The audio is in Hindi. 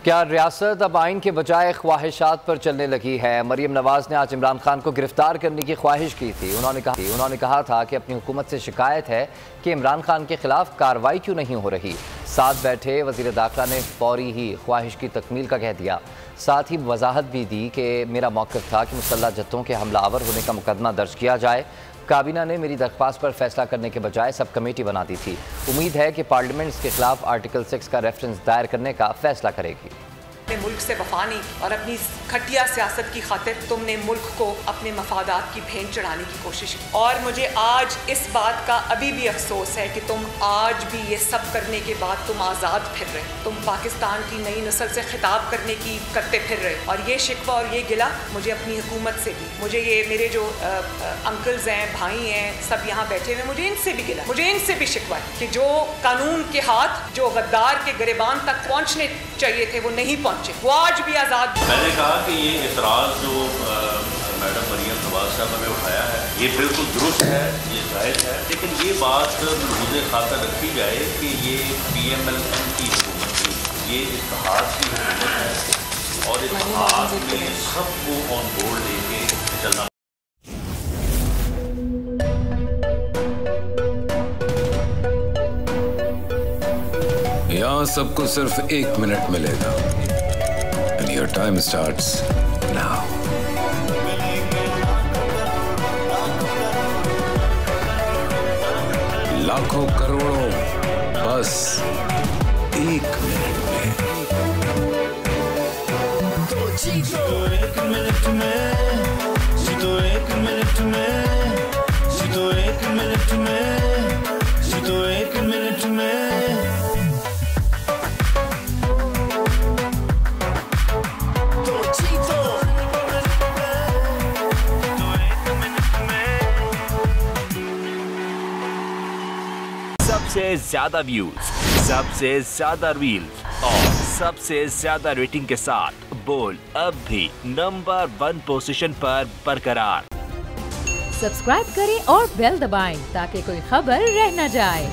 क्या रियासत अब आइन के बजाय ख्वाहिशात पर चलने लगी है? मरीम नवाज ने आज इमरान खान को गिरफ्तार करने की ख्वाहिश की थी। उन्होंने कहा था कि अपनी हुकूमत से शिकायत है कि इमरान खान के खिलाफ कार्रवाई क्यों नहीं हो रही। साथ बैठे वज़ीर दाखिला ने फौरी ही ख्वाहिश की तकमील का कह दिया। साथ ही वजाहत भी दी कि मेरा मौक़िफ़ था कि मुसल्लह जत्थों के हमलावर होने का मुकदमा दर्ज किया जाए। काबीना ने मेरी दरख्वास्त पर फैसला करने के बजाय सब कमेटी बना दी थी। उम्मीद है कि पार्लियामेंट इसके खिलाफ आर्टिकल 6 का रेफरेंस दायर करने का फैसला करेगी। मुल्क से वफा नहीं और अपनी खटिया सियासत की खातिर तुमने मुल्क को अपने मफादात की भेंट चढ़ाने की कोशिश की। और मुझे आज इस बात का अभी भी अफसोस है कि तुम आज भी ये सब करने के बाद तुम आज़ाद फिर रहे, तुम पाकिस्तान की नई नस्ल से खिताब करते फिर रहे। और ये शिकवा और ये गिला मुझे अपनी हुकूमत से भी, मुझे ये मेरे जो अंकल्स हैं, भाई हैं, सब यहाँ बैठे हुए, मुझे इनसे भी गिला, मुझे इनसे भी शिकवा है कि जो कानून के हाथ, जो गद्दार के गिरेबान तक पहुँचने चाहिए थे वो नहीं पहुँचे, वो आज भी आज़ाद। मैंने कहा कि ये इतराज़ जो मैडम मरीम नवाज साहब ने उठाया है ये बिल्कुल दुरुस्त है, ये जायज़ है, लेकिन ये बात मुझे खातर रखी जाए कि ये PMLN की हुकूमत थी, ये इत्तेहाद की हुकूमत है और इत्तेहाद में सबको ऑन बोर्ड लेके चलना। यहाँ सबको सिर्फ 1 मिनट मिलेगा। And your time starts now. लाखों करोड़ों बस 1 मिनट में। जीतो 1 मिनट में, जीतो 1 मिनट में, जीतो 1 मिनट में, जीतो 1 मिनट में। सबसे ज्यादा व्यूज, सबसे ज्यादा रील्स और सबसे ज्यादा रेटिंग के साथ बोल्ड अब भी नंबर 1 पोजीशन पर बरकरार। सब्सक्राइब करें और बेल दबाएं ताकि कोई खबर रह न जाए।